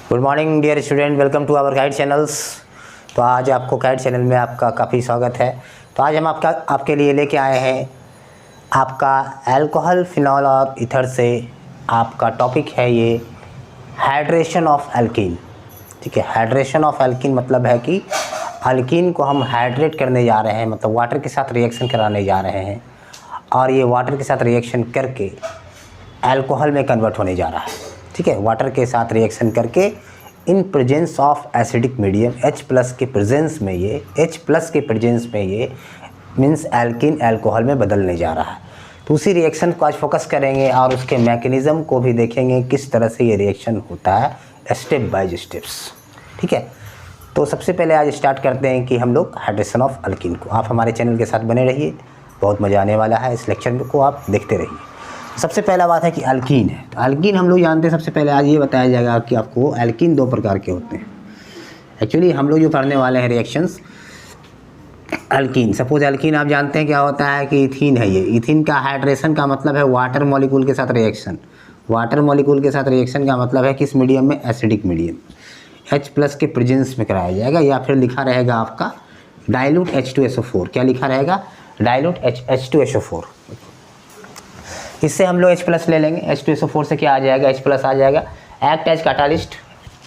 Good morning dear student, welcome to our guide channels. तो आज आपको गाइड चैनल में आपका काफ़ी स्वागत है। तो आज हम आपके लिए लेके आए हैं आपका अल्कोहल, फिनॉल और ईथर से आपका टॉपिक है ये हाइड्रेशन ऑफ एल्कीन। ठीक है, हाइड्रेशन ऑफ एल्कीन मतलब है कि एल्कीन को हम हाइड्रेट करने जा रहे हैं, मतलब वाटर के साथ रिएक्शन कराने जा रहे हैं और ये वाटर के साथ रिएक्शन करके अल्कोहल में कन्वर्ट होने जा रहा है। ठीक है, वाटर के साथ रिएक्शन करके in presence of acidic medium H+ के प्रेजेंस में ये मीन्स एल्कीन अल्कोहल में बदलने जा रहा है। तो उसी रिएक्शन को आज फोकस करेंगे और उसके मैकेनिज़्म को भी देखेंगे किस तरह से ये रिएक्शन होता है स्टेप बाय स्टेप्स। ठीक है, तो सबसे पहले आज स्टार्ट करते हैं कि हम लोग हाइड्रेशन ऑफ एल्कीन को। आप हमारे चैनल के साथ बने रहिए, बहुत मज़ा आने वाला है। इस लेक्चर को आप देखते रहिए। सबसे पहला बात है कि एल्कीन है। तो एल्कीन हम लोग जानते हैं। सबसे पहले आज ये बताया जाएगा कि आपको एल्कीन दो प्रकार के होते हैं। एक्चुअली हम लोग जो पढ़ने वाले हैं रिएक्शंस एल्कीन, सपोज एल्कीन आप जानते हैं क्या होता है कि इथीन है। ये इथीन का हाइड्रेशन का मतलब है वाटर मॉलिक्यूल के साथ रिएक्शन। वाटर मॉलिक्यूल के साथ रिएक्शन का मतलब है किस मीडियम में, एसिडिक मीडियम H+ के प्रेजेंस में कराया जाएगा, या फिर लिखा रहेगा आपका डाइल्यूट H2SO4। क्या लिखा रहेगा, डाइल्यूट H2SO4। इससे हम लोग H+ ले लेंगे। H2SO4 से क्या आ जाएगा, H+ आ जाएगा। एक्ट एज कैटालिस्ट,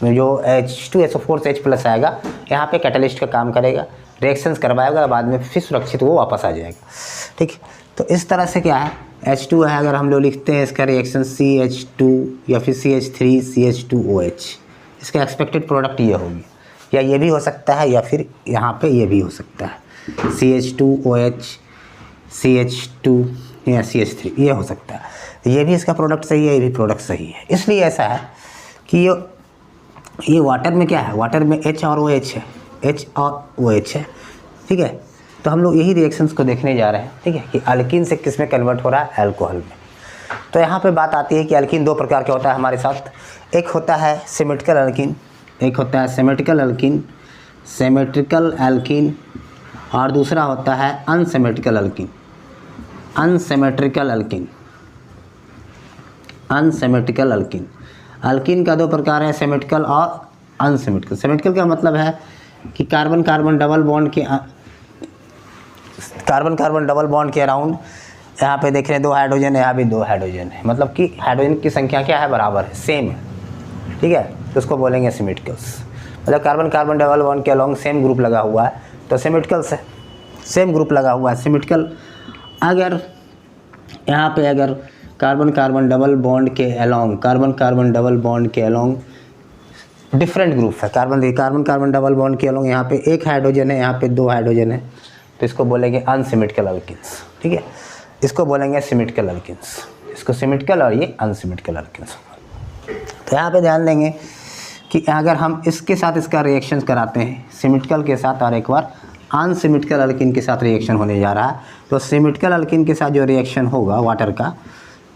जो H2SO4 से H+ आएगा यहाँ पे कैटालिस्ट का काम करेगा, रिएक्शंस करवाएगा, बाद में फिर सुरक्षित वो वापस आ जाएगा। ठीक, तो इस तरह से क्या है, H2 है, अगर हम लोग लिखते हैं इसका रिएक्शन CH2 या फिर CH3 CH2OH, इसका एक्सपेक्टेड प्रोडक्ट ये होगी, या ये भी हो सकता है या फिर यहाँ पे ये भी हो सकता है CH2OH CH2 या CH3, ये हो सकता है। तो ये भी इसका प्रोडक्ट सही है, ये भी प्रोडक्ट सही है। इसलिए ऐसा है कि ये वाटर में क्या है, वाटर में H और OH है, H और OH है। ठीक है, तो हम लोग यही रिएक्शंस को देखने जा रहे हैं। ठीक है, कि एल्कीन से किस में कन्वर्ट हो रहा है, अल्कोहल में। तो यहाँ पे बात आती है कि एल्कीन दो प्रकार के होता है हमारे साथ। एक होता है सिमेट्रिकल एल्कीन, एक होता है सिमेट्रिकल एल्कीन, और दूसरा होता है अनसिमेट्रिकल एल्कीन। अनसिमेट्रिकल एल्कीन का दो प्रकार है, सिमेट्रिकल और अनसिमेट्रिकल। सिमेट्रिकल का मतलब है कि कार्बन कार्बन डबल बॉन्ड के अराउंड यहाँ पे देख रहे हैं दो हाइड्रोजन है, यहाँ भी दो हाइड्रोजन है, मतलब कि हाइड्रोजन की संख्या क्या है, बराबर है, सेम है। ठीक है, तो उसको बोलेंगे सिमेट्रिकल्स। मतलब कार्बन कार्बन डबल बॉन्ड के अलोंग सेम ग्रुप लगा हुआ है, तो सिमेट्रिकल्स है, सेम ग्रुप लगा हुआ है सिमेट्रिकल। अगर यहाँ पे अगर कार्बन कार्बन डबल बॉन्ड के अलोंग डिफरेंट ग्रुप है, कार्बन कार्बन डबल बॉन्ड के अलोंग यहाँ पे एक हाइड्रोजन है, यहाँ पे दो हाइड्रोजन है, तो इसको बोलेंगे अनसिमेट्रिकल एल्कीन्स। ठीक है, इसको बोलेंगे सिमेट्रिकल एल्कीन्स, इसको सिमेट्रिकल और ये अनसिमेट्रिकल एल्कीन्स। तो यहाँ पे ध्यान देंगे कि अगर हम इसके साथ इसका रिएक्शन कराते हैं सिमेट्रिकल के साथ, और एक बार अनसिमेट्रिकल एल्कीन के साथ रिएक्शन होने जा रहा है, तो सिमेट्रिकल एल्कीन के साथ जो रिएक्शन होगा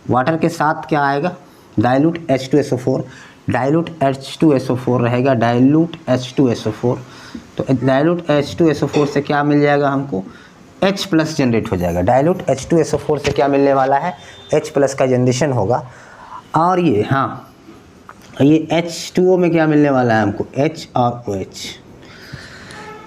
वाटर के साथ क्या आएगा, डाइल्यूट H2SO4 रहेगा, डाइल्यूट H2SO4। तो डाइल्यूट H2SO4 से क्या मिल जाएगा हमको, H+ जनरेट हो जाएगा। डाइल्यूट H2SO4 से क्या मिलने वाला है, H+ का जनरेशन होगा। और ये ये H2O में क्या मिलने वाला है हमको, H और OH।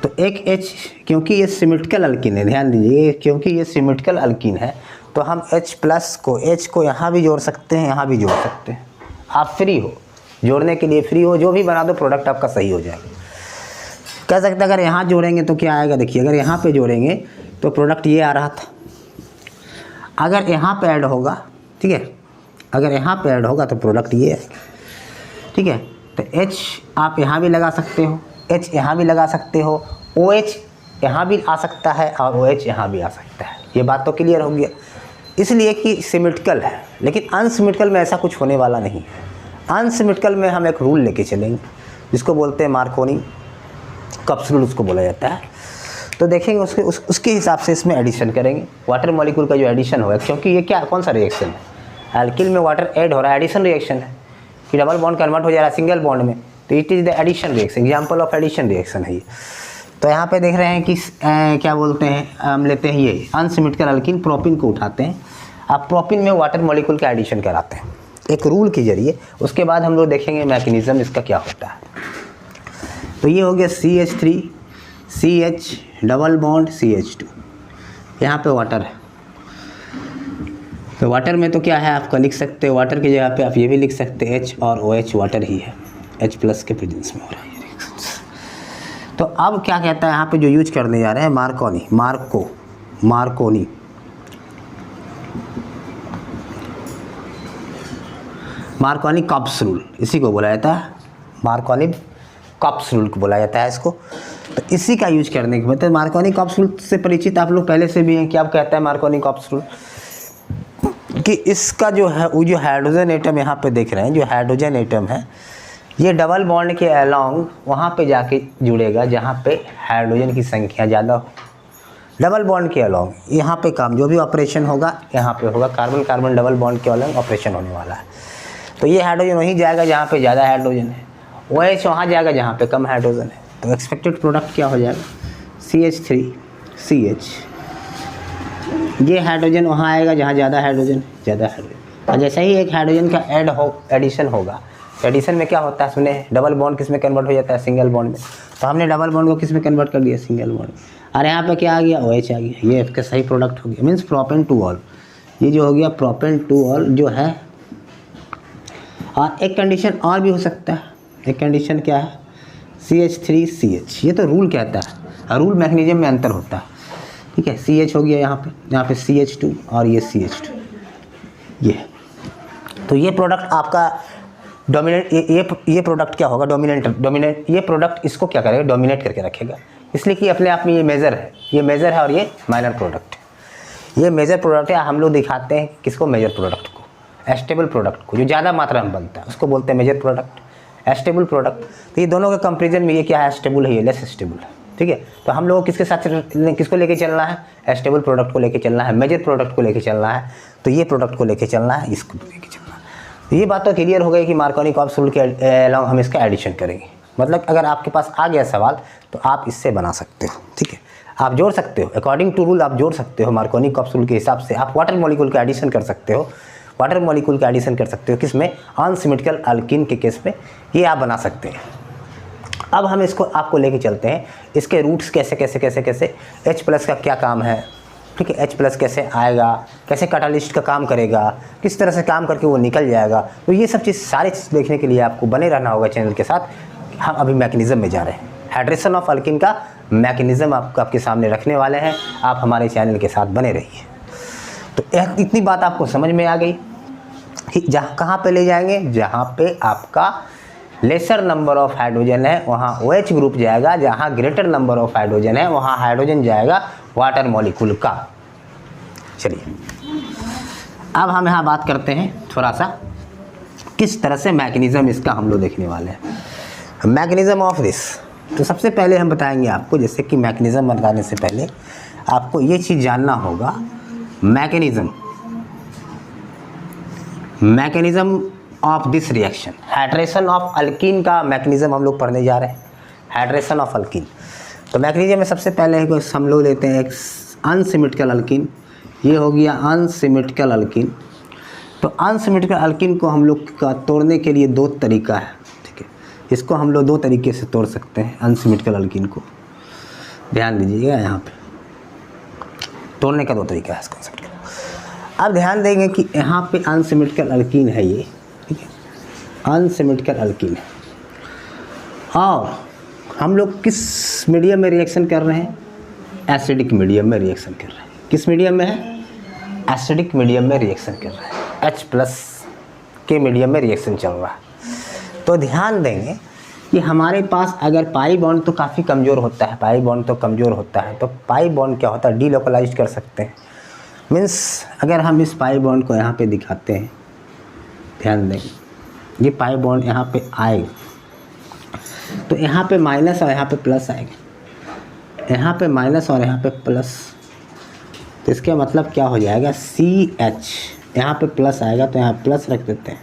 तो एक H, क्योंकि ये सिमेट्रिकल एल्कीन है, ध्यान दीजिए, क्योंकि ये सिमेट्रिकल एल्कीन है तो हम H+ को यहाँ भी जोड़ सकते हैं, यहाँ भी जोड़ सकते हैं। आप फ्री हो, जोड़ने के लिए फ्री हो, जो भी बना दो प्रोडक्ट आपका सही हो जाएगा। कह सकते हैं अगर यहाँ जोड़ेंगे तो क्या आएगा, देखिए अगर यहाँ पे जोड़ेंगे तो प्रोडक्ट ये आ रहा था, अगर यहाँ पे ऐड होगा, ठीक है, अगर यहाँ पे ऐड होगा तो प्रोडक्ट ये आएगा। ठीक है, तो H आप यहाँ भी लगा सकते हो, H यहाँ भी लगा सकते हो, OH यहाँ भी आ सकता है और OH यहाँ भी आ सकता है। ये बात तो क्लियर हो गया, इसलिए कि सिमेट्रिकल है। लेकिन अनसिमेट्रिकल में ऐसा कुछ होने वाला नहीं है। अनसिमेट्रिकल में हम एक रूल लेके चलेंगे जिसको बोलते हैं मार्कोनी कप्स रूल, उसको बोला जाता है। तो देखेंगे उसके हिसाब से इसमें एडिशन करेंगे, वाटर मॉलिक्यूल का जो एडिशन होगा, क्योंकि ये क्या कौन सा रिएक्शन है, एल्किल में वाटर ऐड हो रहा है, एडिशन रिएक्शन है कि डबल बॉन्ड कन्वर्ट हो जा रहा है सिंगल बॉन्ड में, तो it is the addition reaction, example of addition reaction है ये। तो यहाँ पे देख रहे हैं कि क्या बोलते हैं, हम लेते हैं ये अनसिमेट्रिकल एल्कीन, प्रोपिन को उठाते हैं, आप प्रोपिन में वाटर मॉलिक्यूल का एडिशन कराते हैं। एक रूल के ज़रिए। उसके बाद हम लोग देखेंगे मैकेनिज़्म इसका क्या होता है। तो ये हो गया CH3 CH double bond CH2, यहाँ पे वाटर है। तो वाटर में तो क्या है आपका लिख सकते हो, वाटर की जगह पे आप ये भी लिख सकते हैं H और OH वाटर ही है, H+ के प्रेजेंस में हो रहा है। तो अब क्या कहता है यहाँ पे जो यूज करने जा रहे हैं मार्कोनी कॉप्स रूल, इसी को बोला जाता है, मार्कोनी कॉप्स रूल को बोला जाता है इसको। तो इसी का यूज करने के मतलब मार्कोनी कॉप्स रूल से परिचित आप लोग पहले से भी हैं। क्या कहता है मार्कोनी कॉप्स रूल कि इसका जो है वो जो हाइड्रोजन एटम यहाँ पे देख रहे हैं, जो हाइड्रोजन एटम है ये डबल बॉन्ड के अलोंग वहाँ पे जाके जुड़ेगा जहाँ पे हाइड्रोजन की संख्या ज़्यादा हो। डबल बॉन्ड के अलोंग यहाँ पे काम जो भी ऑपरेशन होगा यहाँ पे होगा, कार्बन कार्बन डबल बॉन्ड के अलोंग ऑपरेशन होने वाला है। तो ये हाइड्रोजन वहीं जाएगा जहाँ पे ज़्यादा हाइड्रोजन है, OH वहाँ जाएगा जहाँ पे कम हाइड्रोजन है। तो एक्सपेक्टेड प्रोडक्ट क्या हो जाएगा CH3 CH, ये हाइड्रोजन वहाँ आएगा जहाँ ज़्यादा हाइड्रोजन और जैसे ही एक हाइड्रोजन का एडिशन होगा, एडिशन में क्या होता है, सुने डबल बॉन्ड किस में कन्वर्ट हो जाता है, सिंगल बॉन्ड में। तो हमने डबल बॉन्ड को किस में कन्वर्ट कर दिया, सिंगल बॉन्ड में। और यहाँ पे क्या आ गया, OH आ गया। ये इसका सही प्रोडक्ट हो गया, मीन्स प्रोपेन टू ऑल। ये जो हो गया प्रोपेन टू ऑल जो है। और एक कंडीशन और भी हो सकता है, एक कंडीशन क्या है CH3 CH, ये तो रूल कहता है और रूल मैकेनिज्म में अंतर होता है, ठीक है। CH हो गया यहाँ पे CH2 और ये CH2, ये। तो ये प्रोडक्ट आपका डोमिनेट, ये प्रोडक्ट क्या होगा, डोमिनेट। ये प्रोडक्ट इसको क्या करेगा, डोमिनेट करके रखेगा, इसलिए कि अपने आप में ये मेजर है और ये माइनर प्रोडक्ट है। ये मेजर प्रोडक्ट है, हम लोग दिखाते हैं किसको, मेजर प्रोडक्ट को, एस्टेबल प्रोडक्ट को, जो ज़्यादा मात्रा में बनता है उसको बोलते हैं मेजर प्रोडक्ट, एस्टेबल प्रोडक्ट। तो ये दोनों के कंपेरिजन में ये क्या है, एस्टेबल है, ये लेस एस्टेबल है, ठीक है। तो हम लोगों को किसके साथ किसको लेके चलना है, एस्टेबल प्रोडक्ट को लेके चलना है, मेजर प्रोडक्ट को लेके चलना है। तो ये प्रोडक्ट को लेके चलना है, इसको लेके चलना है। तो ये बात तो क्लियर हो गई कि मार्कोनी कॉप्स रूल के अलावा हम इसका एडिशन करेंगे। मतलब अगर आपके पास आ गया सवाल तो आप इससे बना सकते हो, ठीक है। आप जोड़ सकते हो, अकॉर्डिंग टू रूल आप जोड़ सकते हो। मार्कोनी कॉप्स रूल के हिसाब से आप वाटर मॉलिक्यूल का एडिशन कर सकते हो, वाटर मॉलिक्यूल का एडिशन कर सकते हो किसमें, अनसिमेट्रिकल अल्कीन के केस में ये आप बना सकते हैं। अब हम इसको आपको लेके चलते हैं, इसके रूट्स कैसे H+ का क्या काम है, ठीक है। H+ कैसे आएगा, कैसे कैटालिस्ट का काम करेगा, किस तरह से काम करके वो निकल जाएगा। तो ये सब चीज़ सारी चीज़ देखने के लिए आपको बने रहना होगा चैनल के साथ। हम अभी मैकेनिज़्म में जा रहे हैं, हाइड्रेशन ऑफ अल्कीन का मैकेनिज़्म आपके सामने रखने वाले हैं। आप हमारे चैनल के साथ बने रहिए। तो इतनी बात आपको समझ में आ गई कि जहाँ कहाँ पे ले जाएंगे, जहाँ पे आपका लेसर नंबर ऑफ हाइड्रोजन है वहाँ OH ग्रुप जाएगा, जहाँ ग्रेटर नंबर ऑफ हाइड्रोजन है वहाँ हाइड्रोजन जाएगा वाटर मॉलिक्यूल का। चलिए अब हम यहाँ बात करते हैं थोड़ा सा किस तरह से मैकेनिज़्म इसका हम लोग देखने वाले हैं, मैकेनिज़्म ऑफ दिस। तो सबसे पहले हम बताएंगे आपको, जैसे कि मैकेनिज़्म बताने से पहले आपको ये चीज़ जानना होगा, mechanism of this reaction, hydration of alkyne का मैकेनिज़्म हम लोग पढ़ने जा रहे हैं, हाइड्रेशन ऑफ अल्कीन। तो मैकेनिज़्म में सबसे पहले हम लोग लेते हैं एक अनसिमेट्रिकल अल्कीन। ये हो गया अनसिमेट्रिकल अल्कीन। तो अनसिमेट्रिकल अल्कीन को हम लोग का तोड़ने के लिए दो तरीका है, ठीक है। इसको हम लोग दो तरीके से तोड़ सकते हैं अनसिमेट्रिकल अल्कीन को, ध्यान दीजिएगा। यहाँ पे तोड़ने का दो तरीका है इस कॉन्सेप्ट का। अब ध्यान देंगे कि यहाँ पे अनसिमेट्रिकल अल्कीन है ये, ठीक है, अनसिमेट्रिकल अल्कीन है। और हम लोग किस मीडियम में रिएक्शन कर रहे हैं, एसिडिक मीडियम में रिएक्शन कर रहे हैं। किस मीडियम में है, एसिडिक मीडियम में रिएक्शन कर रहे हैं, H+ के मीडियम में रिएक्शन चल रहा है। तो ध्यान देंगे कि हमारे पास अगर पाई बॉन्ड तो काफ़ी कमज़ोर होता है, पाई बॉन्ड तो कमज़ोर होता है। तो पाई बॉन्ड क्या होता है, डीलोकलाइज कर सकते हैं। मीन्स अगर हम इस पाई बॉन्ड को यहाँ पे दिखाते हैं, ध्यान देंगे ये पाई बॉन्ड यहाँ पे आएगा तो यहाँ पे माइनस और यहाँ पे प्लस आएगा, यहाँ पे माइनस और यहाँ पे प्लस। तो इसका मतलब क्या हो जाएगा, CH, यहाँ पे प्लस आएगा तो यहाँ प्लस रख देते हैं,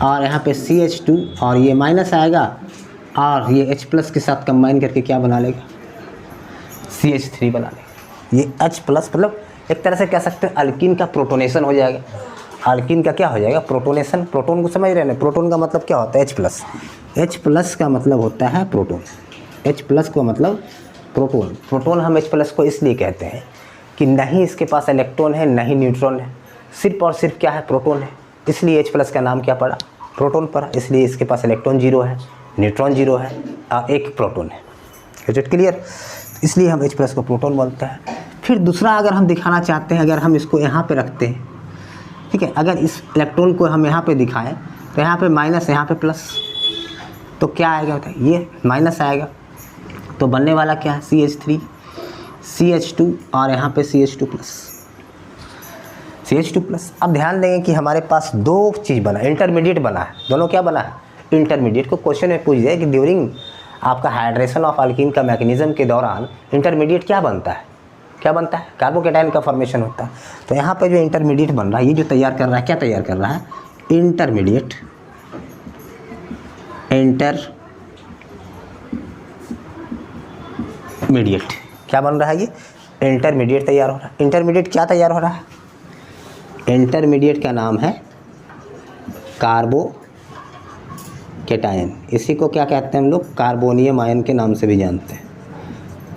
और यहाँ पे CH2 और ये माइनस आएगा और ये H+ के साथ कंबाइन करके क्या बना लेगा, CH3 बना लेगा। ये H+ मतलब एक तरह से कह सकते हैं अल्कीन का प्रोटोनेशन हो जाएगा। अल्कीन का क्या हो जाएगा, प्रोटोनेशन। प्रोटोन को समझ रहे हैं ना, प्रोटोन का मतलब क्या होता है, H+। H+ का मतलब होता है प्रोटोन। H+ का मतलब प्रोटोन। प्रोटोन हम H+ को इसलिए कहते हैं कि नहीं इसके पास इलेक्ट्रॉन है, नहीं न्यूट्रॉन है, सिर्फ और सिर्फ क्या है, प्रोटोन है। इसलिए H+ का नाम क्या पड़ा, प्रोटोन पड़ा। इसलिए इसके पास इलेक्ट्रॉन 0 है, न्यूट्रॉन 0 है और एक प्रोटोन है। Is it clear? इसलिए हम H+ को प्रोटोन बोलते हैं। फिर दूसरा अगर हम दिखाना चाहते हैं, अगर हम इसको यहाँ पे रखते हैं, ठीक है, अगर इस इलेक्ट्रॉन को हम यहाँ पे दिखाएं तो यहाँ पे माइनस, यहाँ पे प्लस, तो क्या आएगा बताइए, ये माइनस आएगा। तो बनने वाला क्या है, CH3 CH2 और यहाँ पे CH2+। अब ध्यान देंगे कि हमारे पास दो चीज़ बना, इंटरमीडिएट बना है। दोनों क्या बना है, इंटरमीडिएट। को क्वेश्चन में पूछ दिया कि ड्यूरिंग आपका हाइड्रेशन ऑफ अल्कीन का मैकेनिज्म के दौरान इंटरमीडिएट क्या बनता है, क्या बनता है, कार्बोकेटाइन का फॉर्मेशन होता है। तो यहाँ पे जो इंटरमीडिएट बन रहा है, ये जो तैयार कर रहा है, क्या तैयार कर रहा है, इंटरमीडिएट क्या बन रहा है, ये इंटरमीडिएट तैयार हो रहा है। इंटरमीडिएट क्या तैयार हो रहा है, इंटरमीडिएट का नाम है कार्बोकेटाइन। इसी को क्या कहते हैं हम लोग, कार्बोनियम आयन के नाम से भी जानते हैं।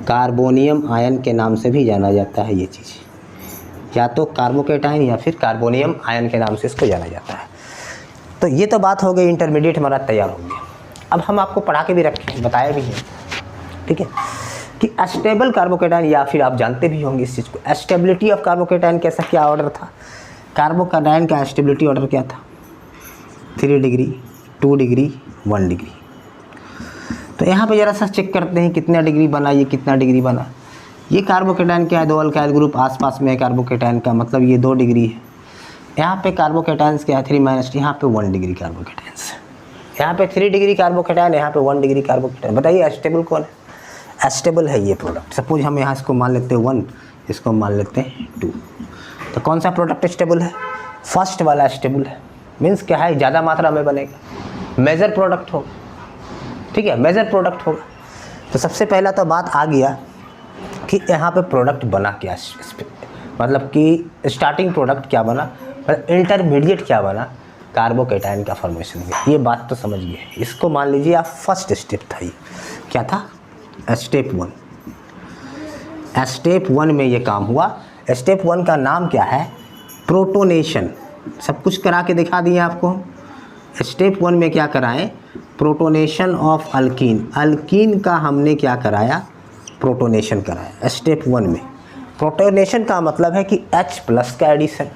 कार्बोनियम आयन के नाम से भी जाना जाता है ये चीज़, या तो कार्बोकेटाइन या फिर कार्बोनियम आयन के नाम से इसको जाना जाता है। तो ये तो बात हो गई, इंटरमीडिएट हमारा तैयार हो गया। अब हम आपको पढ़ा के भी रखे हैं, बताया भी है, ठीक है, कि स्टेबल कार्बोकेटाइन, या फिर आप जानते भी होंगे इस चीज़ को, स्टेबिलिटी ऑफ कार्बोकेटाइन कैसा, क्या ऑर्डर था, कार्बोकेटाइन का स्टेबिलिटी ऑर्डर क्या था, 3 डिग्री, 2 डिग्री, 1 डिग्री। तो यहाँ पे ज़रा सा चेक करते हैं कितना डिग्री बना, ये कितना डिग्री बना। ये कार्बोकेटाइन क्या है, 2 अल्काइल ग्रुप आसपास में है कार्बोकेटाइन का, मतलब ये 2 डिग्री है। यहाँ पे कार्बोकेटाइन्स क्या है, 3-, यहाँ पे 1 डिग्री कार्बोकेटाइन्स, यहाँ पे 3 डिग्री कार्बोकेटाइन, यहाँ पे 1 डिग्री कार्बोकेटाइन। बताइए स्टेबल कौन है, स्टेबल है ये प्रोडक्ट। सपोज हम यहाँ इसको मान लेते हैं 1, इसको मान लेते हैं 2, तो कौन सा प्रोडक्ट स्टेबल है, फर्स्ट वाला स्टेबल है। मीन्स क्या है, ज़्यादा मात्रा में बनेगा, मेजर प्रोडक्ट होगा, ठीक है, मेजर प्रोडक्ट होगा। तो सबसे पहला तो बात आ गया कि यहाँ पे प्रोडक्ट बना क्या, मतलब कि स्टार्टिंग प्रोडक्ट क्या बना, मतलब इंटरमीडिएट क्या बना, कार्बोकेटाइन का फॉर्मेशन हुआ। ये बात तो समझ गए। इसको मान लीजिए आप फर्स्ट स्टेप था, ये क्या था, स्टेप 1। स्टेप 1 में ये काम हुआ। स्टेप 1 का नाम क्या है, प्रोटोनेशन। सब कुछ करा के दिखा दिए आपको। स्टेप 1 में क्या कराएं, प्रोटोनेशन ऑफ अल्कीन। अल्कीन का हमने क्या कराया, प्रोटोनेशन कराया स्टेप 1 में। प्रोटोनेशन का मतलब है कि H+ का एडिशन।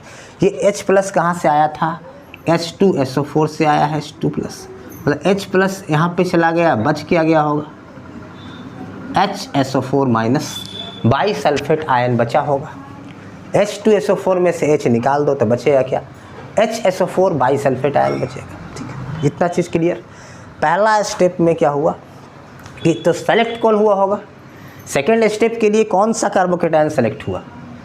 ये H+ कहाँ से आया था, H2SO4 से आया है, H2+, मतलब H+ यहाँ पे चला गया, बच क्या गया होगा, HSO4- बाईसल्फेट आयन बचा होगा। H2SO4 में से H निकाल दो तो बचेगा क्या, HSO4 बाईसल्फेट आयन बचेगा, ठीक है। इतना चीज़ क्लियर। पहला स्टेप में क्या हुआ कि तो सेलेक्ट कौन हुआ होगा, सेकेंड स्टेप के लिए कौन सा कार्बोकेटाइन सेलेक्ट हुआ,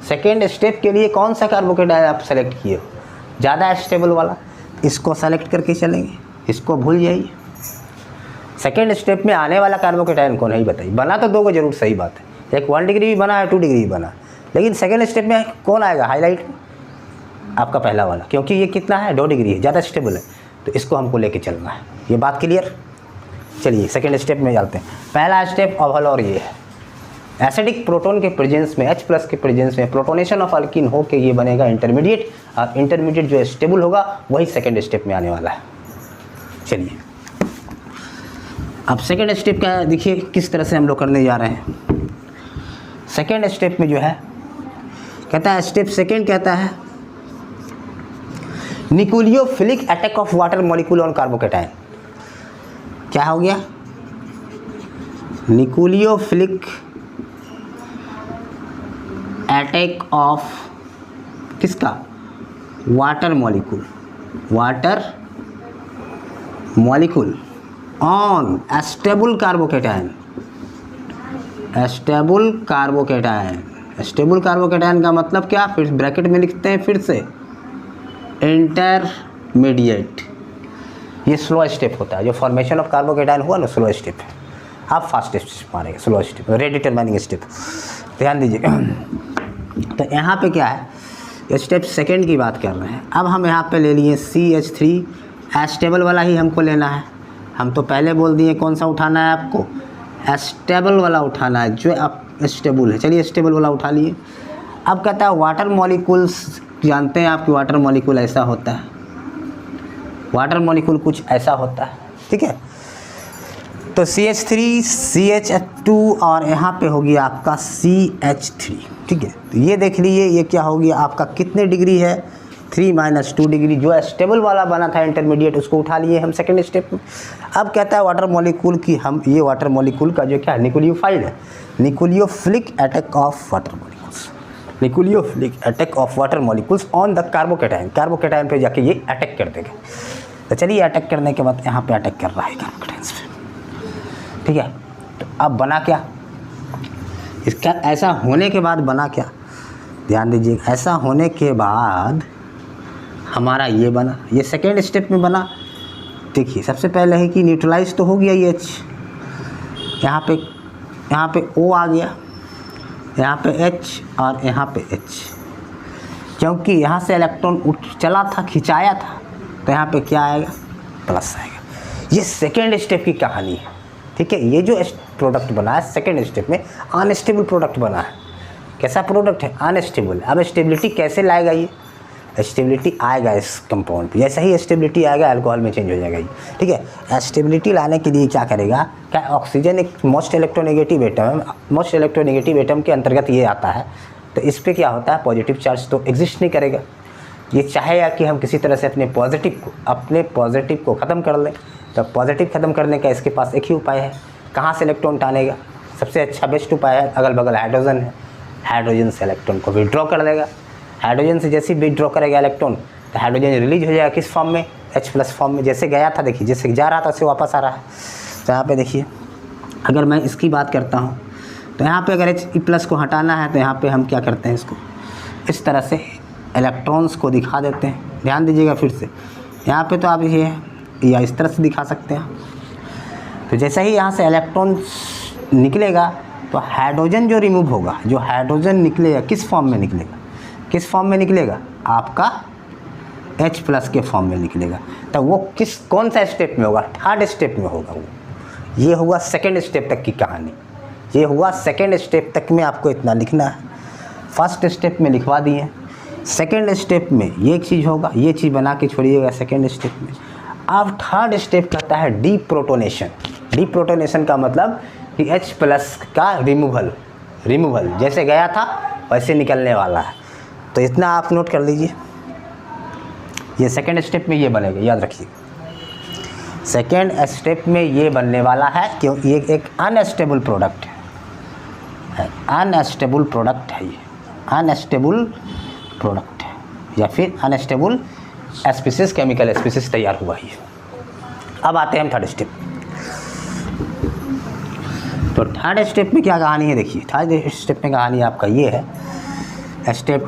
सेकेंड स्टेप के लिए कौन सा कार्बोकेटाइन आप सेलेक्ट किए हो, ज़्यादा स्टेबल वाला, इसको सेलेक्ट करके चलेंगे, इसको भूल जाइए। सेकेंड स्टेप में आने वाला कार्बोकेटाइन कौन है ये बताइए। बना तो 2 को जरूर, सही बात है, एक 1 डिग्री भी बना है, 2 डिग्री भी बना, लेकिन सेकेंड स्टेप में कौन आएगा हाईलाइट, आपका पहला वाला, क्योंकि ये कितना है, 2 डिग्री है, ज़्यादा स्टेबल है, तो इसको हमको लेके चलना है। ये बात क्लियर। चलिए सेकेंड स्टेप में चलते हैं। पहला स्टेप अव्वल और ये है, एसिडिक प्रोटोन के प्रेजेंस में, H+ के प्रेजेंस में प्रोटोनेशन ऑफ अल्कीन हो के ये बनेगा इंटरमीडिएट, और इंटरमीडिएट जो स्टेबल होगा वही सेकेंड स्टेप में आने वाला है। चलिए अब सेकेंड स्टेप का देखिए किस तरह से हम लोग करने जा रहे हैं। सेकेंड स्टेप में जो है कहता है, स्टेप सेकेंड कहता है nucleophilic attack of water molecule on carbocation. क्या हो गया, न्यूक्लियोफिलिक अटैक ऑफ किसका, water molecule, water molecule on stable carbocation. Stable carbocation, stable carbocation का मतलब क्या, फिर ब्रैकेट में लिखते हैं फिर से, इंटरमीडिएट। ये स्लो स्टेप होता है, जो फॉर्मेशन ऑफ कार्बोकेटाइन हुआ ना, स्लो स्टेप है। आप फास्ट स्टेप मारेंगे, slow step, rate determining step. ध्यान दीजिए। तो यहाँ पे क्या है, स्टेप सेकंड की बात कर रहे हैं। अब हम यहाँ पे ले लिए CH3, एस्टेबल वाला ही हमको लेना है। हम तो पहले बोल दिए कौन सा उठाना है आपको, एस्टेबल वाला उठाना है, जो आप स्टेबल है। चलिए स्टेबल वाला उठा लिए। अब कहता है वाटर मॉलिक्यूल्स, जानते हैं आपकी वाटर मॉलिक्यूल ऐसा होता है, वाटर मॉलिक्यूल कुछ ऐसा होता है, ठीक है। तो CH3, CH2 और यहाँ पे होगी आपका CH3, ठीक है। तो ये देख लीजिए ये क्या होगी आपका, कितने डिग्री है, 3 - 2 डिग्री। जो स्टेबल वाला बना था इंटरमीडिएट, उसको उठा लिए हम सेकेंड स्टेप में। अब कहता है वाटर मॉलिक्यूल की, हम ये वाटर मॉलिक्यूल का जो क्या है, न्यूक्लियोफाइल है, nucleophilic attack of water molecules, nucleophilic attack of water molecules on the carbocation, carbocation पे जाके ये अटैक कर देगा। तो चलिए अटैक करने के बाद यहाँ पे अटैक कर रहा है कार्बोकैटायंस पे, ठीक है। तो अब बना क्या इसका, ऐसा होने के बाद बना क्या, ध्यान दीजिए। ऐसा होने के बाद हमारा ये बना, ये सेकेंड स्टेप में बना। देखिए सबसे पहले है कि न्यूट्रलाइज तो हो गया ये H, यहाँ पे O आ गया, यहाँ पे H और यहाँ पे H। क्योंकि यहाँ से इलेक्ट्रॉन चला था, खिंचाया था, तो यहाँ पे क्या आएगा, प्लस आएगा। ये सेकेंड स्टेप की कहानी है, ठीक है। ये जो प्रोडक्ट बना है सेकेंड स्टेप में, अनस्टेबल प्रोडक्ट बना है। कैसा प्रोडक्ट है, अनस्टेबल। अब स्टेबिलिटी कैसे लाएगा, ये स्टेबिलिटी आएगा इस कंपाउंड पे, जैसा ही स्टेबिलिटी आएगा अल्कोहल में चेंज हो जाएगा ये, ठीक है। स्टेबिलिटी लाने के लिए क्या करेगा, क्या ऑक्सीजन एक मोस्ट इलेक्ट्रोनेगेटिव एटम है, मोस्ट इलेक्ट्रोनेगेटिव एटम के अंतर्गत ये आता है। तो इस पर क्या होता है, पॉजिटिव चार्ज तो एग्जिस्ट नहीं करेगा। ये चाहेगा कि हम किसी तरह से अपने पॉजिटिव को ख़त्म कर लें। तो पॉजिटिव ख़त्म करने का इसके पास एक ही उपाय है, कहाँ से इलेक्ट्रॉन टानेगा, सबसे अच्छा बेस्ट उपाय है, अगल बगल हाइड्रोजन है, हाइड्रोजन से इलेक्ट्रॉन को विड्रॉ कर देगा। हाइड्रोजन से जैसे ही विड्रॉ करेगा इलेक्ट्रॉन, तो हाइड्रोजन रिलीज हो जाएगा किस फॉर्म में, H+ फॉर्म में। जैसे गया था, देखिए जैसे जा रहा था उससे वापस आ रहा है। तो यहाँ पे देखिए, अगर मैं इसकी बात करता हूँ तो यहाँ पे अगर He+ को हटाना है तो यहाँ पे हम क्या करते हैं, इसको इस तरह से इलेक्ट्रॉन्स को दिखा देते हैं। ध्यान दीजिएगा फिर से, यहाँ पे तो आप ये या इस तरह से दिखा सकते हैं। तो जैसे ही यहाँ से इलेक्ट्रॉन निकलेगा तो हाइड्रोजन जो रिमूव होगा, जो हाइड्रोजन निकलेगा किस फॉर्म में निकलेगा, किस फॉर्म में निकलेगा, आपका H+ के फॉर्म में निकलेगा। तो वो कौन सा स्टेप में होगा, थर्ड स्टेप में होगा वो। ये हुआ सेकेंड स्टेप तक की कहानी, ये हुआ सेकेंड स्टेप तक में आपको इतना लिखना है। फर्स्ट स्टेप में लिखवा दिए, सेकेंड स्टेप में ये चीज़ होगा, ये चीज़ बना के छोड़िएगा सेकेंड स्टेप में। अब थर्ड स्टेप कहता है डीप्रोटोनेशन। डीप्रोटोनेशन का मतलब कि H+ का रिमूवल जैसे गया था वैसे निकलने वाला है। तो इतना आप नोट कर लीजिए, ये सेकेंड स्टेप में ये बनेगा, याद रखिए। सेकेंड स्टेप में ये बनने वाला है, क्यों, ये एक अनस्टेबल प्रोडक्ट है, अनस्टेबल प्रोडक्ट है, ये अनस्टेबल प्रोडक्ट है, या फिर अनस्टेबल स्पीसीज, केमिकल स्पीसीज तैयार हुआ है। अब आते हैं हम थर्ड स्टेप। तो थर्ड स्टेप में क्या कहानी है, देखिए थर्ड स्टेप में कहानी आपका ये है। स्टेप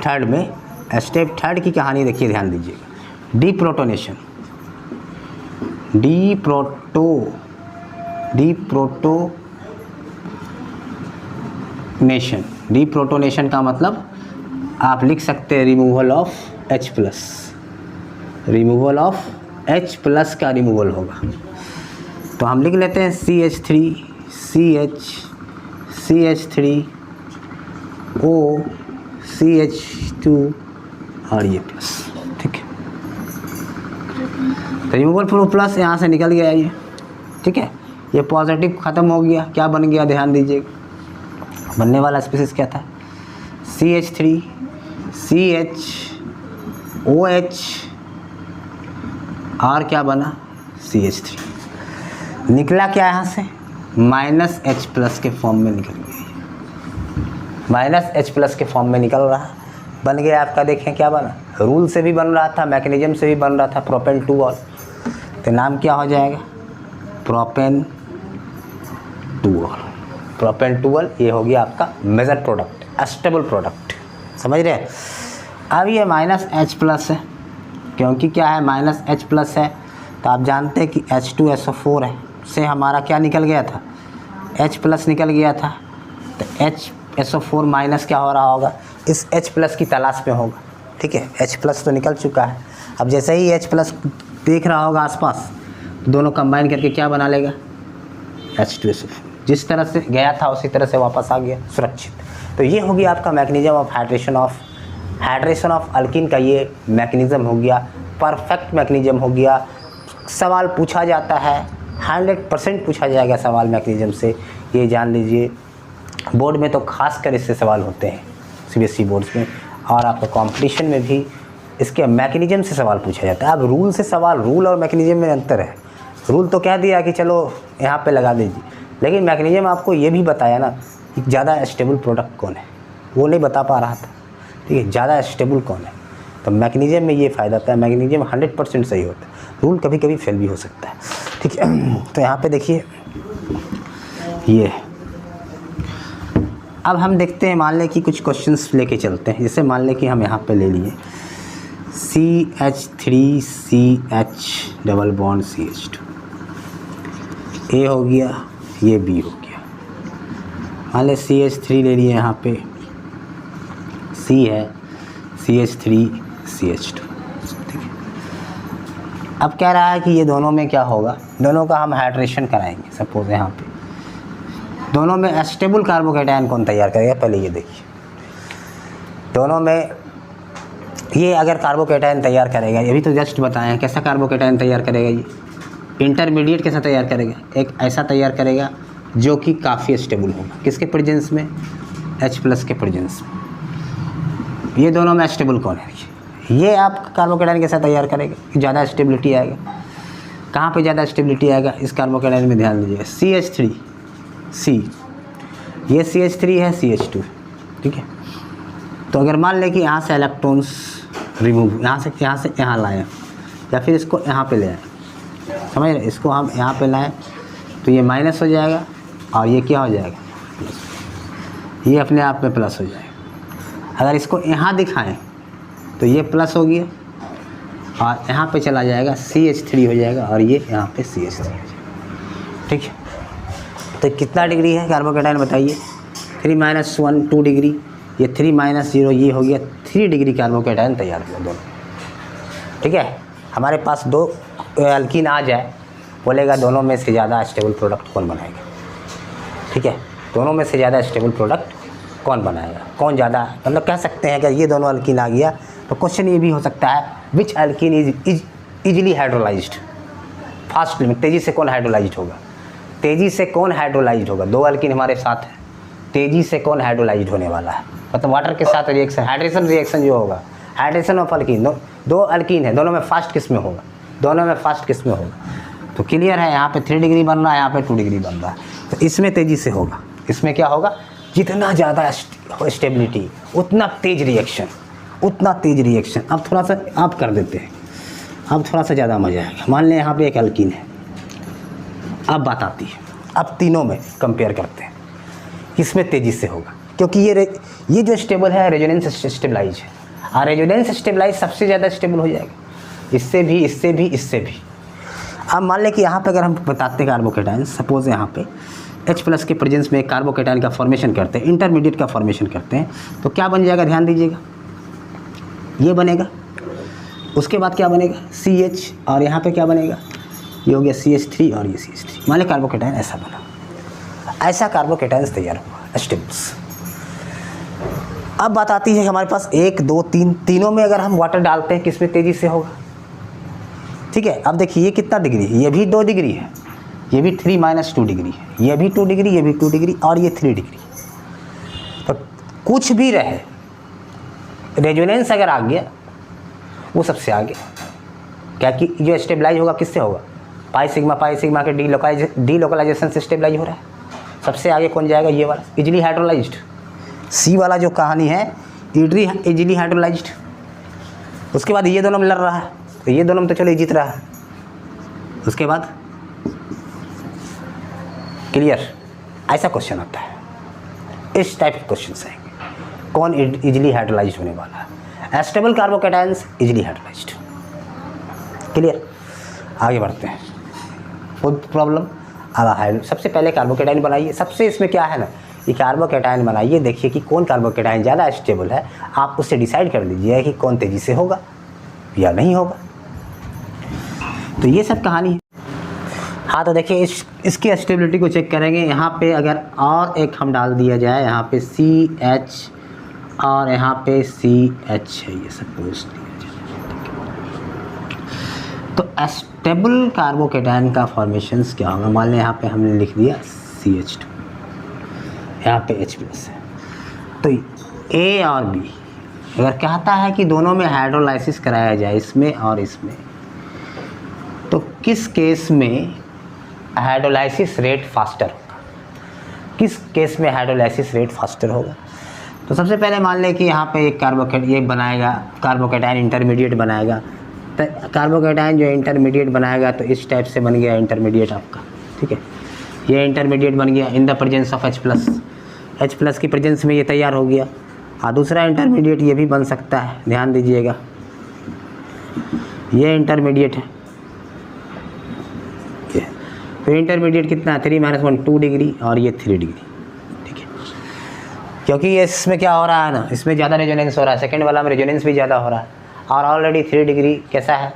थर्ड की कहानी देखिए, ध्यान दीजिएगा। डीप्रोटोनेशन, डीप्रोटोनेशन का मतलब आप लिख सकते हैं removal of H+, removal of H+ का रिमूवल होगा। तो हम लिख लेते हैं CH3, CH3O, CH2 और ये प्लस, ठीक है। तो रिमूवल फ्रो प्लस यहाँ से निकल गया ये, ठीक है। ये पॉजिटिव ख़त्म हो गया, क्या बन गया, ध्यान दीजिएगा। बनने वाला स्पीसीज क्या था, CH3, CHOH और क्या बना, CH3। निकला क्या यहाँ से, -H+ के फॉर्म में निकल गया, -H+ के फॉर्म में निकल रहा है, बन गया आपका। देखें क्या बना, रूल से भी बन रहा था, मैकेनिज्म से भी बन रहा था, प्रोपेन-2-ऑल। तो नाम क्या हो जाएगा, प्रोपेन-2-ऑल। प्रोपेन-2-ऑल ये हो गया आपका मेजर प्रोडक्ट, स्टेबल प्रोडक्ट, समझ रहे हैं। अब ये -H+ है, क्योंकि क्या है, -H+ है, तो आप जानते हैं कि H2SO4 है, से हमारा क्या निकल गया था, H+ निकल गया था। तो HSO4- क्या हो रहा होगा, इस H+ की तलाश में होगा, ठीक है, H+ तो निकल चुका है। अब जैसे ही H+ देख रहा होगा आसपास, दोनों कंबाइन करके क्या बना लेगा, H2SO4। जिस तरह से गया था उसी तरह से वापस आ गया सुरक्षित। तो ये हो गया आपका mechanism of hydration of alkyne का ये मैकेनिज्म हो गया, परफेक्ट मैकेनिज्म हो गया। सवाल पूछा जाता है, 100% पूछा जाएगा सवाल मैकेनिज्म से, ये जान लीजिए। बोर्ड में तो खास कर इससे सवाल होते हैं, CBSE बोर्ड्स में, और आपका कंपटीशन में भी इसके मैकेनिज्म से सवाल पूछा जाता है। अब रूल से सवाल, रूल और मैकेनिज्म में अंतर है। रूल तो कह दिया कि चलो यहाँ पे लगा दीजिए, लेकिन मैकेनिज्म आपको ये भी बताया ना कि ज़्यादा स्टेबल प्रोडक्ट कौन है, वो नहीं बता पा रहा था। ठीक है, ज़्यादा स्टेबल कौन है, तो मैकेनिज्म में ये फ़ायदा होता है। मैकेनिज्म 100% सही होता है, रूल कभी कभी फेल भी हो सकता है। ठीक है, तो यहाँ पे देखिए ये, अब हम देखते हैं, मान लें कि कुछ क्वेश्चंस लेके चलते हैं। जैसे मान लें कि हम यहाँ पे ले लिए CH3CH double bond CH2, A हो गया, ये B हो गया। मान लें CH3 ले लिए, यहाँ पे C है, CH3CH2। ठीक है, अब कह रहा है कि ये दोनों में क्या होगा, दोनों का हम हाइड्रेशन कराएंगे। सपोज यहाँ पे दोनों में स्टेबल कार्बोकेटायन कौन तैयार करेगा, पहले ये देखिए। दोनों में ये अगर कार्बोकेटायन तैयार करेगा, ये भी तो जस्ट बताए हैं कैसा कार्बोकेटायन तैयार करेगा। ये इंटरमीडिएट कैसा तैयार करेगा, एक ऐसा तैयार करेगा जो कि काफ़ी स्टेबल होगा। किसके प्रेजेंस में, H+ के प्रेजेंस में। ये दोनों में स्टेबल कौन है, ये आप कार्बोकेटायन कैसा तैयार करेगा, ज़्यादा स्टेबिलिटी आएगा। कहाँ पे ज़्यादा स्टेबिलिटी आएगा, इस कार्बोकेटायन में ध्यान दीजिएगा, CH3C, ये CH3 है, CH2। ठीक है, तो अगर मान लें कि यहाँ से इलेक्ट्रॉन्स रिमूव, यहाँ से यहाँ लाएँ, या फिर इसको यहाँ पे ले आए, समझ रहे, इसको हम यहाँ पे लाएँ तो ये माइनस हो जाएगा और ये क्या हो जाएगा, ये अपने आप में प्लस हो जाएगा। अगर इसको यहाँ दिखाएं तो ये प्लस हो गया और यहाँ पे चला जाएगा CH3 हो जाएगा और ये यहाँ पे CH3 हो जाएगा। ठीक है, तो कितना डिग्री है कार्बोकेटायन बताइए, 3 - 1 2 डिग्री, ये 3 - 0 ये हो गया 3 डिग्री कार्बोकेटायन तैयार हुआ दोनों। ठीक है, हमारे पास 2 अल्कीन आ जाए, बोलेगा दोनों में से ज़्यादा स्टेबल प्रोडक्ट कौन बनाएगा। ठीक है, दोनों में से ज़्यादा स्टेबल प्रोडक्ट कौन बनाएगा, कौन ज़्यादा, मतलब कह सकते हैं अगर ये दोनों अल्कीन आ गया तो क्वेश्चन ये भी हो सकता है, which alkene is easily hydrolysed fast में, तेज़ी से कौन हाइड्रोलाइज्ड होगा, तेज़ी से कौन हाइड्रोलाइज्ड होगा। 2 अल्कीन हमारे साथ है, तेज़ी से कौन हाइड्रोलाइज्ड होने वाला है, मतलब वाटर के साथ रिएक्शन, हाइड्रेशन रिएक्शन जो होगा, हाइड्रेशन ऑफ अल्कीन, 2 अल्कीन है, दोनों में फास्ट किस में होगा, दोनों में फास्ट किस में होगा। तो क्लियर है, यहाँ पे 3 डिग्री बन रहा है, यहाँ पे 2 डिग्री बन रहा है, तो इसमें तेज़ी से होगा। इसमें क्या होगा, जितना ज़्यादा स्टेबिलिटी उतना तेज़ रिएक्शन, उतना तेज़ रिएक्शन। अब थोड़ा सा आप कर देते हैं, अब थोड़ा सा ज़्यादा मज़ा आएगा। मान लें यहाँ पे एक अल्कीन है, अब बात आती है, अब तीनों में कंपेयर करते हैं किसमें तेज़ी से होगा, क्योंकि ये जो स्टेबल है रेजोनेंस स्टेबलाइज है, और रेजोनेंस स्टेबलाइज सबसे ज़्यादा स्टेबल हो जाएगा, इससे भी, इससे भी, इससे भी। अब मान लें कि यहाँ पे अगर हम बताते हैं कार्बोकेटायन, सपोज यहाँ पे H+ के प्रेजेंस में कार्बोकेटायन का फॉर्मेशन करते हैं, इंटरमीडिएट का फॉर्मेशन करते हैं, तो क्या बन जाएगा, ध्यान दीजिएगा, ये बनेगा। उसके बाद क्या बनेगा, CH, और यहाँ पे क्या बनेगा, ये हो गया CH3 और ये CH3। मान लें कार्बोकेटायन ऐसा बना, ऐसा कार्बोकेटायन तैयार हुआ स्टेबल्स। अब बात आती है हमारे पास 1 2 3, तीनों में अगर हम वाटर डालते हैं किसमें तेज़ी से होगा। ठीक है, अब देखिए ये कितना डिग्री है, ये भी 2 डिग्री है, ये भी 3 - 2 डिग्री है, ये भी 2 डिग्री, ये भी 2 डिग्री और ये 3 डिग्री। तो कुछ भी रहे, रेजोनेंस अगर आ गया वो सबसे आगे, क्या कि जो स्टेबलाइज होगा किससे होगा, पाई सिग्मा के डीलोकलाइजेशन से स्टेबलाइज हो रहा है। सबसे आगे कौन जाएगा, ये वाला इजीली हाइड्रोलाइज्ड, सी वाला जो कहानी है इजीली हाइड्रोलाइज्ड। उसके बाद ये दोनों में लड़ रहा है, तो ये दोनों में तो चलो जीत रहा है। उसके बाद क्लियर, ऐसा क्वेश्चन आता है, इस टाइप के क्वेश्चन आएंगे, कौन इजीली हाइड्रोलाइज्ड होने वाला है, स्टेबल कार्बोकेटायंस इजीली हाइड्रोलाइज्ड। क्लियर, आगे बढ़ते हैं। फुड प्रॉब्लम, अब सबसे पहले कार्बोकेटायन बनाइए। सबसे इसमें क्या है ना, ये कार्बोकेटाइन बनाइए, देखिए कि कौन कार्बोकेटाइन ज़्यादा स्टेबल है, आप उससे डिसाइड कर लीजिए कि कौन तेज़ी से होगा या नहीं होगा। तो ये सब कहानी है। हाँ, तो देखिए इसकी स्टेबिलिटी को चेक करेंगे। यहाँ पे अगर और एक हम डाल दिया जाए, यहाँ पे CH और यहाँ पे CH है, ये सब कुछ तो स्टेबल कार्बोकेटाइन का फॉर्मेशंस क्या होगा। मान लें यहाँ पे हमने लिख दिया CH2, यहाँ पे H+ है। तो A और B अगर कहता है कि दोनों में हाइड्रोलाइसिस कराया जाए, इसमें और इसमें, तो किस केस में हाइड्रोलाइसिस रेट फास्टर होगा, किस केस में हाइड्रोलाइसिस रेट फास्टर होगा। तो सबसे पहले मान लें कि यहाँ पे एक कार्बोकेटाइन इंटरमीडिएट बनाएगा। तो कार्बोकेटाइन जो इंटरमीडिएट बनाएगा तो इस टाइप से बन गया इंटरमीडिएट आपका, ठीक है। ये इंटरमीडिएट बन गया in the presence of H+ की प्रेजेंस में ये तैयार हो गया। हाँ, दूसरा इंटरमीडिएट ये भी बन सकता है, ध्यान दीजिएगा, ये इंटरमीडिएट है। तो इंटरमीडिएट कितना है 3 - 1 2 डिग्री और ये 3 डिग्री, ठीक है। क्योंकि ये इसमें क्या हो रहा है ना, इसमें ज़्यादा रेजोनेंस हो रहा है, सेकंड वाला में रेजोनेंस भी ज़्यादा हो रहा है। और ऑलरेडी 3 डिग्री कैसा है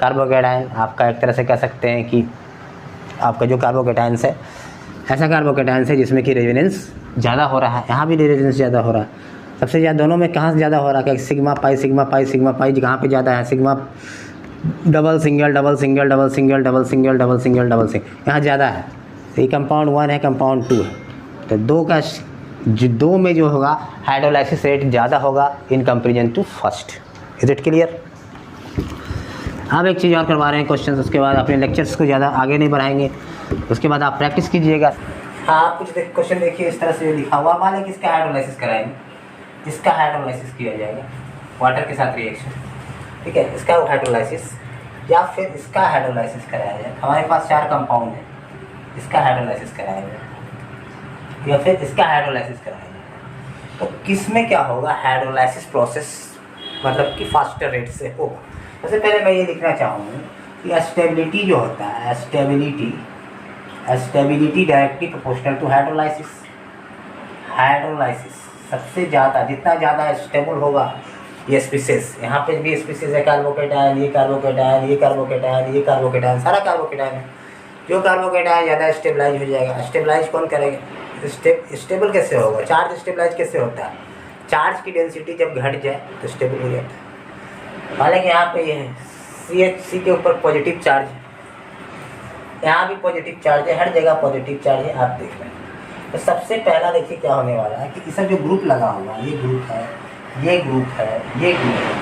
कार्बोकेटाइन, आपका एक तरह से कह सकते हैं कि आपका जो कार्बोकेटाइंस है ऐसा कार्बोकेटाइंस है जिसमें कि रेजोनेंस ज़्यादा हो रहा है। यहाँ भी रेजोनेंस ज़्यादा हो रहा है। सबसे ज़्यादा दोनों में कहाँ से ज़्यादा हो रहा है, सिग्मा पाई कहाँ पे ज़्यादा है, सिग्मा डबल सिंगल यहाँ ज़्यादा है। तो ये कंपाउंड 1 है, कंपाउंड 2 है। तो दो में जो होगा हाइड्रोलाइसिस रेट ज़्यादा होगा in comparison to first. Is it clear. अब एक चीज़ और करवा रहे हैं क्वेश्चन, उसके बाद अपने लेक्चर्स को ज़्यादा आगे नहीं बढ़ाएंगे, उसके बाद आप प्रैक्टिस कीजिएगा। हाँ, कुछ क्वेश्चन देखिए इस तरह से लिखा हुआ, मान लें कि इसका हाइड्रोलाइसिस कराएंगे, इसका हाइड्रोलाइसिस किया जाएगा वाटर के साथ रिएक्शन, ठीक है। इसका हाइड्रोलाइसिस या फिर इसका हाइड्रोलाइसिस कराया जाए। हमारे पास 4 कंपाउंड है, इसका हाइड्रोलाइसिस कराया जाए या फिर इसका हाइड्रोलाइसिस कराया जाए। तो किस में क्या होगा हाइड्रोलाइसिस प्रोसेस, मतलब कि फास्टर रेट से होगा। सबसे पहले मैं ये लिखना चाहूँगा कि स्टेबिलिटी जो होता है, stability directly proportional to hydrolysis. Hydrolysis सबसे ज़्यादा, जितना ज़्यादा स्टेबल होगा ये स्पीसीज, यहाँ पे भी स्पीसीज है कार्बोकेटाइन, ये कार्बोकेटाइन, ये कार्बोकेटाइन, ये कार्बोकेटाइन, सारा कार्बोकेटाइन है। जो कार्बोकेटाइन ज़्यादा स्टेबलाइज हो जाएगा। स्टेबलाइज कौन करेगा, स्टेबल कैसे होगा, चार्ज स्टेबलाइज कैसे होता है, चार्ज की डेंसिटी जब घट जाए तो स्टेबल हो जाता है। हालांकि यहाँ पे ये है CH के ऊपर पॉजिटिव चार्ज है, यहाँ भी पॉजिटिव चार्ज है, हर जगह पॉजिटिव चार्ज है, आप देख रहे हैं। तो सबसे पहला देखिए क्या होने वाला है कि इसका जो ग्रुप लगा हुआ है, ये ग्रुप है, ये ग्रुप है, ये ग्रुप है,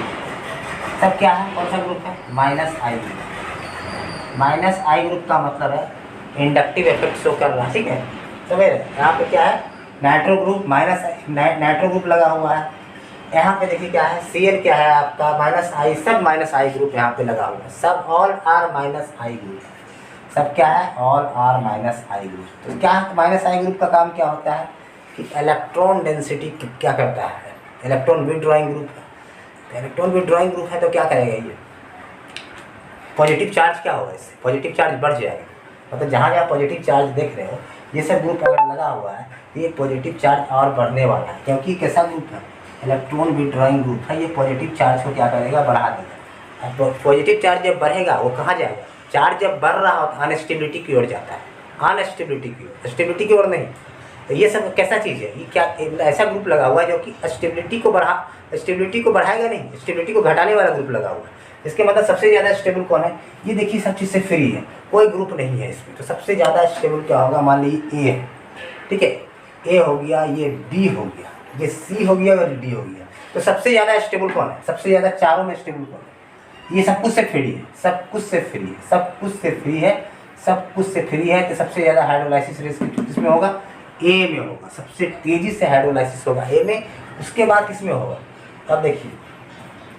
सब क्या है, कौन सा ग्रुप है, -I ग्रुप। -I ग्रुप का मतलब है इंडक्टिव इफेक्ट शो कर रहा है, ठीक है। समझ रहे, यहाँ पे क्या है नाइट्रो ग्रुप, नाइट्रो ग्रुप लगा हुआ है। यहाँ पे देखिए क्या है Cl क्या है आपका -I, सब -I ग्रुप यहाँ पे लगा हुआ है, सब ऑल आर -I ग्रुप, सब क्या है ऑल आर -I ग्रुप। तो क्या -I ग्रुप का काम क्या होता है कि इलेक्ट्रॉन डेंसिटी क्या करता है, इलेक्ट्रॉन विथड्रॉइंग ग्रुप है। तो इलेक्ट्रॉन विथड्रॉइंग ग्रुप है तो क्या करेगा ये, पॉजिटिव चार्ज क्या होगा, इससे पॉजिटिव चार्ज बढ़ जाएगा। मतलब जहाँ जहाँ पॉजिटिव चार्ज देख रहे हो ये सब ग्रुप अगर लगा हुआ है ये पॉजिटिव चार्ज और बढ़ने वाला है, क्योंकि कैसा ग्रुप है इलेक्ट्रॉन विथड्रॉइंग ग्रुप है। ये पॉजिटिव चार्ज को क्या करेगा, बढ़ा देगा। अब पॉजिटिव चार्ज जब बढ़ेगा वो कहाँ जाएगा, चार्ज जब बढ़ रहा हो तो अनस्टेबिलिटी की ओर जाता है, अनस्टेबिलिटी की ओर, स्टेबिलिटी की ओर नहीं। तो ये सब कैसा चीज़ है, ये क्या ऐसा ग्रुप लगा हुआ है जो कि स्टेबिलिटी को बढ़ाएगा नहीं, स्टेबिलिटी को घटाने वाला ग्रुप लगा हुआ है। इसके मतलब सबसे ज़्यादा स्टेबल कौन है, ये देखिए सब चीज़ से फ्री है, कोई ग्रुप नहीं है इसमें। तो सबसे ज़्यादा स्टेबल क्या होगा, मान लीजिए ए है, ठीक है, ए हो गया, ये बी हो गया, ये सी हो गया और डी हो गया। तो सबसे ज़्यादा स्टेबल कौन है, सबसे ज़्यादा चारों में स्टेबल कौन है, ये सब कुछ से फ्री है, सब कुछ से फ्री है, सब कुछ से फ्री है, सब कुछ से फ्री है। तो सबसे ज़्यादा हाइड्रोलाइसिस रेट किसमें होगा, ए में होगा, सबसे तेज़ी से हाइड्रोलाइसिस होगा ए में। उसके बाद किसमें होगा, अब देखिए,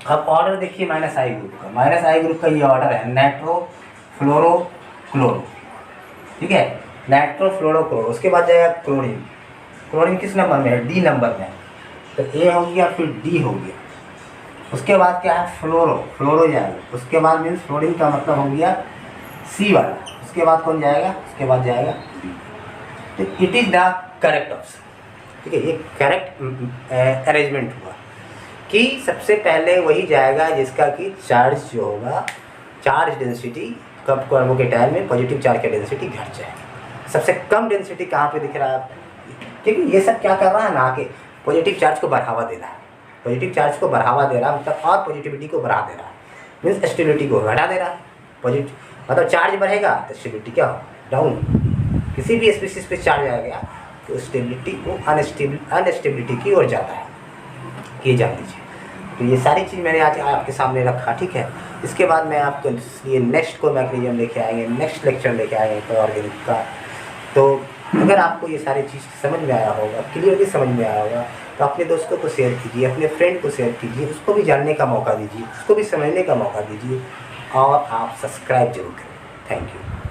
अब ऑर्डर देखिए -I ग्रुप का, -I ग्रुप का ये ऑर्डर है नाइट्रो फ्लोरो क्लोरो, ठीक है, नाइट्रो फ्लोरो क्लोरो। उसके बाद जाएगा क्लोरीन, क्लोरीन किस नंबर में है, डी नंबर में है। तो ए हो गया, फिर डी हो गया, उसके बाद क्या है फ्लोरो जाएगा, उसके बाद मीन्स फ्लोरीन का मतलब हो गया सी वाला, उसके बाद कौन जाएगा, उसके बाद जाएगा। तो it is the correct option. ठीक है, ये करेक्ट अरेंजमेंट हुआ कि सबसे पहले वही जाएगा जिसका कि चार्ज जो होगा, चार्ज डेंसिटी कब कर्व के टाइम में पॉजिटिव चार्ज का डेंसिटी घट जाएगी। सबसे कम डेंसिटी कहाँ पे दिख रहा है आपको? ठीक है, ये सब क्या कर रहा है ना कि पॉजिटिव चार्ज को बढ़ावा दे रहा है, पॉजिटिव चार्ज को बढ़ावा दे रहा है, मतलब और पॉजिटिविटी को बढ़ा दे रहा है, मीन्स स्टेबिलिटी को घटा दे रहा है। पॉजिटिव मतलब चार्ज बढ़ेगा तो स्टेबिलिटी क्या हो, डाउन। किसी भी स्पीसीज पे चार्ज आ गया तो स्टेबिलिटी वो अनस्टेबिलिटी की ओर जाता है, ये जान लीजिए। तो ये सारी चीज़ मैंने आज आपके सामने रखा, ठीक है। इसके बाद मैं आपको ये नेक्स्ट को मैकेनिज्म लेके आएंगे, नेक्स्ट लेक्चर लेके आएंगे ऑर्गेनिक का। तो अगर आपको ये सारी चीज़ समझ में आया होगा, क्लियरली समझ में आया होगा, तो अपने दोस्तों को शेयर कीजिए, अपने फ्रेंड को शेयर कीजिए, उसको भी जानने का मौका दीजिए, उसको भी समझने का मौका दीजिए, और आप सब्सक्राइब जरूर करें। Thank you.